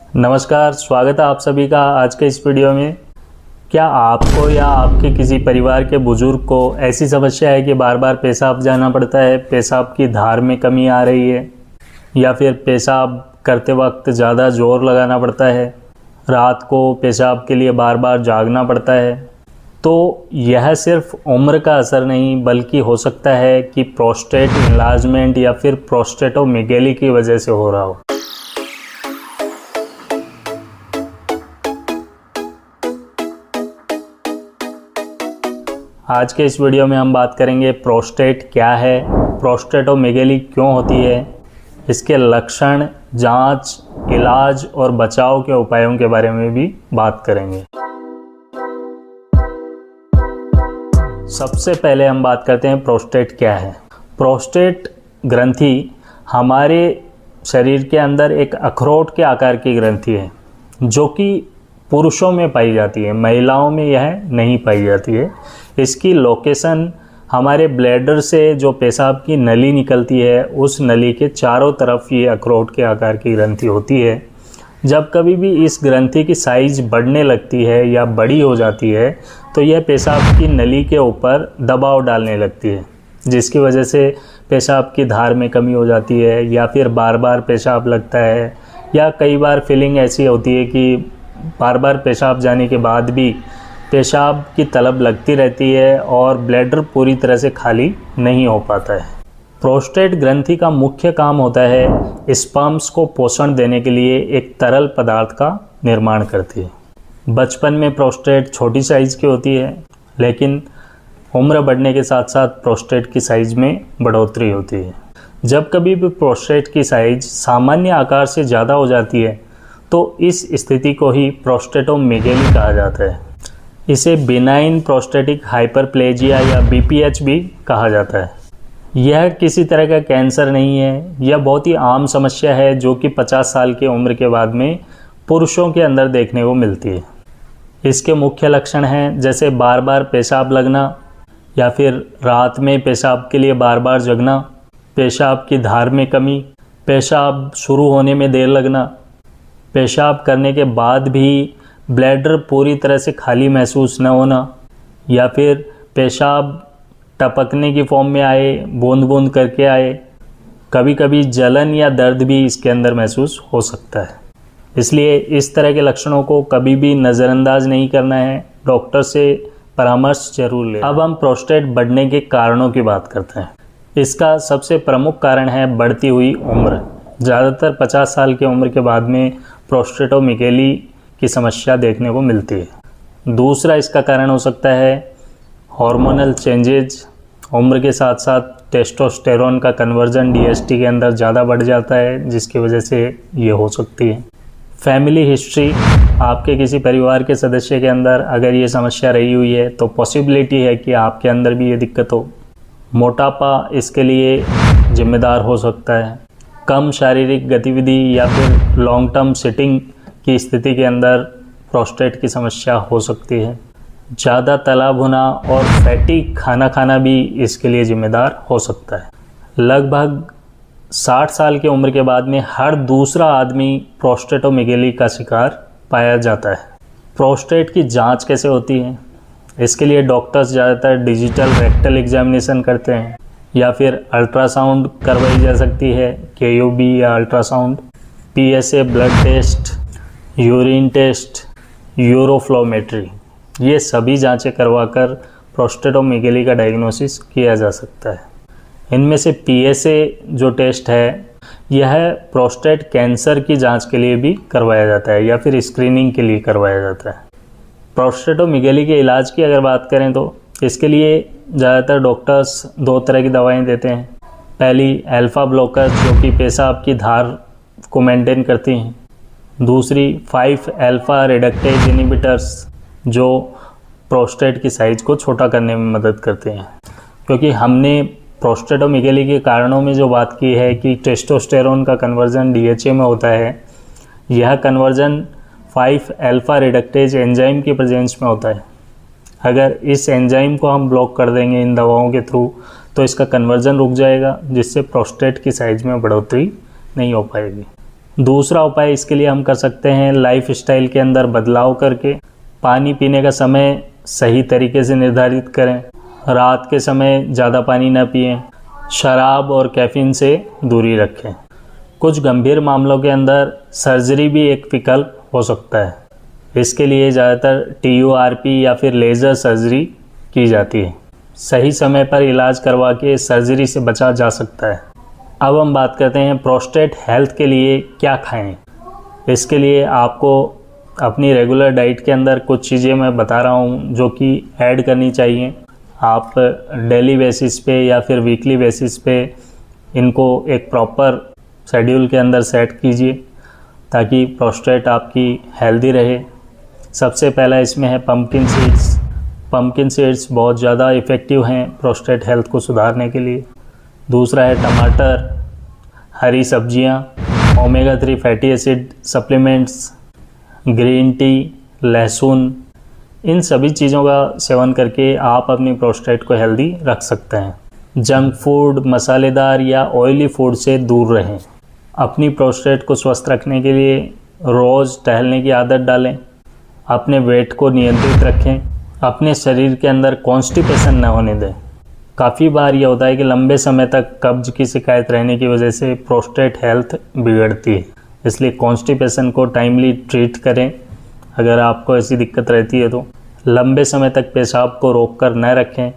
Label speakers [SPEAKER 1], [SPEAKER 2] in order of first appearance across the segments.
[SPEAKER 1] नमस्कार, स्वागत है आप सभी का आज के इस वीडियो में। क्या आपको या आपके किसी परिवार के बुजुर्ग को ऐसी समस्या है कि बार बार पेशाब जाना पड़ता है, पेशाब की धार में कमी आ रही है या फिर पेशाब करते वक्त ज़्यादा जोर लगाना पड़ता है, रात को पेशाब के लिए बार बार जागना पड़ता है? तो यह सिर्फ उम्र का असर नहीं बल्कि हो सकता है कि प्रोस्टेट इनलार्जमेंट या फिर प्रोस्टेटोमेगैली की वजह से हो रहा हो। आज के इस वीडियो में हम बात करेंगे प्रोस्टेट क्या है, प्रोस्टेटोमेगैली क्यों होती है, इसके लक्षण, जांच, इलाज और बचाव के उपायों के बारे में भी बात करेंगे। सबसे पहले हम बात करते हैं प्रोस्टेट क्या है। प्रोस्टेट ग्रंथि हमारे शरीर के अंदर एक अखरोट के आकार की ग्रंथि है जो कि पुरुषों में पाई जाती है, महिलाओं में यह नहीं पाई जाती है। इसकी लोकेशन हमारे ब्लैडर से जो पेशाब की नली निकलती है उस नली के चारों तरफ ये अखरोट के आकार की ग्रंथि होती है। जब कभी भी इस ग्रंथि की साइज बढ़ने लगती है या बड़ी हो जाती है तो यह पेशाब की नली के ऊपर दबाव डालने लगती है, जिसकी वजह से पेशाब की धार में कमी हो जाती है या फिर बार बार पेशाब लगता है, या कई बार फीलिंग ऐसी होती है कि बार बार पेशाब जाने के बाद भी पेशाब की तलब लगती रहती है और ब्लैडर पूरी तरह से खाली नहीं हो पाता है। प्रोस्टेट ग्रंथि का मुख्य काम होता है स्पर्म्स को पोषण देने के लिए एक तरल पदार्थ का निर्माण करती है। बचपन में प्रोस्टेट छोटी साइज़ की होती है, लेकिन उम्र बढ़ने के साथ साथ प्रोस्टेट की साइज़ में बढ़ोतरी होती है। जब कभी भी प्रोस्टेट की साइज़ सामान्य आकार से ज़्यादा हो जाती है तो इस स्थिति को ही प्रोस्टेटोमेगैली कहा जाता है। इसे बिनाइन प्रोस्टेटिक हाइपरप्लेजिया या बीपीएच भी कहा जाता है। यह किसी तरह का कैंसर नहीं है, यह बहुत ही आम समस्या है जो कि 50 साल की उम्र के बाद में पुरुषों के अंदर देखने को मिलती है। इसके मुख्य लक्षण हैं जैसे बार बार पेशाब लगना या फिर रात में पेशाब के लिए बार बार जगना, पेशाब की धार में कमी, पेशाब शुरू होने में देर लगना, पेशाब करने के बाद भी ब्लैडर पूरी तरह से खाली महसूस न होना, या फिर पेशाब टपकने की फॉर्म में आए, बूंद बूंद करके आए। कभी कभी जलन या दर्द भी इसके अंदर महसूस हो सकता है। इसलिए इस तरह के लक्षणों को कभी भी नज़रअंदाज नहीं करना है, डॉक्टर से परामर्श जरूर लें। अब हम प्रोस्टेट बढ़ने के कारणों की बात करते हैं। इसका सबसे प्रमुख कारण है बढ़ती हुई उम्र। ज़्यादातर 50 साल की उम्र के बाद में प्रोस्टेटोमेगैली की समस्या देखने को मिलती है। दूसरा इसका कारण हो सकता है हार्मोनल चेंजेज। उम्र के साथ साथ टेस्टोस्टेरोन का कन्वर्जन डीएसटी के अंदर ज़्यादा बढ़ जाता है, जिसकी वजह से ये हो सकती है। फैमिली हिस्ट्री, आपके किसी परिवार के सदस्य के अंदर अगर ये समस्या रही हुई है तो पॉसिबिलिटी है कि आपके अंदर भी ये दिक्कत हो। मोटापा इसके लिए जिम्मेदार हो सकता है। कम शारीरिक गतिविधि या फिर लॉन्ग टर्म सिटिंग की स्थिति के अंदर प्रोस्टेट की समस्या हो सकती है। ज़्यादा तला भुना और फैटी खाना खाना भी इसके लिए जिम्मेदार हो सकता है। लगभग 60 साल की उम्र के बाद में हर दूसरा आदमी प्रोस्टेटोमेगैली का शिकार पाया जाता है। प्रोस्टेट की जांच कैसे होती है? इसके लिए डॉक्टर्स ज़्यादातर डिजिटल रेक्टल एग्जामिनेशन करते हैं या फिर अल्ट्रासाउंड करवाई जा सकती है, केयूबी या ultrasound, PSA blood test, urine test, uroflowmetry, ये सभी जांचें करवाकर प्रोस्टेटोमेगैली का डायग्नोसिस किया जा सकता है। इनमें से पीएसए जो टेस्ट है यह प्रोस्टेट कैंसर की जांच के लिए भी करवाया जाता है या फिर स्क्रीनिंग के लिए करवाया जाता है। प्रोस्टेटोमेगैली के इलाज की अगर बात करें तो इसके लिए ज़्यादातर डॉक्टर्स 2 तरह की दवाएं देते हैं। पहली अल्फ़ा ब्लॉकर जो कि पेशाब की धार को मेंटेन करती हैं। दूसरी 5 अल्फ़ा रिडक्टेज इनहिबिटर्स जो प्रोस्टेट की साइज़ को छोटा करने में मदद करते हैं। क्योंकि हमने प्रोस्टेटोमेगैली के कारणों में जो बात की है कि टेस्टोस्टेरोन का कन्वर्जन डीएचए में होता है, यह कन्वर्जन 5 अल्फ़ा रिडक्टेज एंजाइम की प्रेजेंस में होता है। अगर इस एंजाइम को हम ब्लॉक कर देंगे इन दवाओं के थ्रू तो इसका कन्वर्जन रुक जाएगा, जिससे प्रोस्टेट की साइज़ में बढ़ोतरी नहीं हो पाएगी। दूसरा उपाय इसके लिए हम कर सकते हैं लाइफ स्टाइल के अंदर बदलाव करके पानी पीने का समय सही तरीके से निर्धारित करें, रात के समय ज़्यादा पानी न पिएं, शराब और कैफ़ीन से दूरी रखें। कुछ गंभीर मामलों के अंदर सर्जरी भी एक विकल्प हो सकता है। इसके लिए ज़्यादातर TURP या फिर लेज़र सर्जरी की जाती है। सही समय पर इलाज करवा के सर्जरी से बचा जा सकता है। अब हम बात करते हैं प्रोस्टेट हेल्थ के लिए क्या खाएं। इसके लिए आपको अपनी रेगुलर डाइट के अंदर कुछ चीज़ें मैं बता रहा हूं जो कि ऐड करनी चाहिए। आप डेली बेसिस पे या फिर वीकली बेसिस पे इनको एक प्रॉपर शेड्यूल के अंदर सेट कीजिए ताकि प्रोस्टेट आपकी हेल्दी रहे। सबसे पहला इसमें है पम्पकिन सीड्स। पम्पकिन सीड्स बहुत ज़्यादा इफ़ेक्टिव हैं प्रोस्टेट हेल्थ को सुधारने के लिए। दूसरा है टमाटर, हरी सब्जियां, omega 3 fatty acid supplements, green tea, लहसुन, इन सभी चीज़ों का सेवन करके आप अपनी प्रोस्टेट को हेल्दी रख सकते हैं। जंक फूड, मसालेदार या ऑयली फूड से दूर रहें। अपनी प्रोस्टेट को स्वस्थ रखने के लिए रोज़ टहलने की आदत डालें। अपने वेट को नियंत्रित रखें। अपने शरीर के अंदर कॉन्स्टिपेशन न होने दें। काफ़ी बार ये होता है कि लंबे समय तक कब्ज की शिकायत रहने की वजह से प्रोस्टेट हेल्थ बिगड़ती है, इसलिए कॉन्स्टिपेशन को टाइमली ट्रीट करें। अगर आपको ऐसी दिक्कत रहती है तो लंबे समय तक पेशाब को रोक कर न रखें।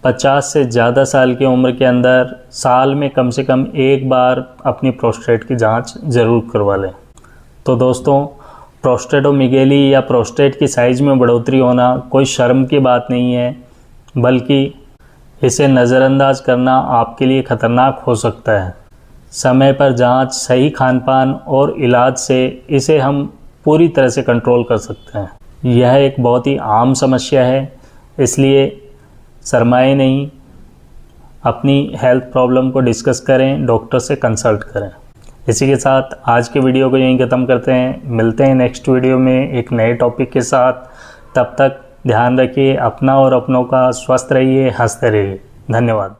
[SPEAKER 1] 50 से ज़्यादा साल की उम्र के अंदर साल में कम से कम एक बार अपनी प्रोस्टेट की जांच ज़रूर करवा लें। तो दोस्तों, प्रोस्टेटोमीगेली या प्रोस्टेट की साइज़ में बढ़ोतरी होना कोई शर्म की बात नहीं है, बल्कि इसे नज़रअंदाज करना आपके लिए ख़तरनाक हो सकता है। समय पर जांच, सही खानपान और इलाज से इसे हम पूरी तरह से कंट्रोल कर सकते हैं। यह एक बहुत ही आम समस्या है, इसलिए शर्माएं नहीं, अपनी हेल्थ प्रॉब्लम को डिस्कस करें, डॉक्टर से कंसल्ट करें। इसी के साथ आज के वीडियो को यहीं ख़त्म करते हैं। मिलते हैं नेक्स्ट वीडियो में एक नए टॉपिक के साथ। तब तक ध्यान रखिए अपना और अपनों का। स्वस्थ रहिए, हंसते रहिए। धन्यवाद।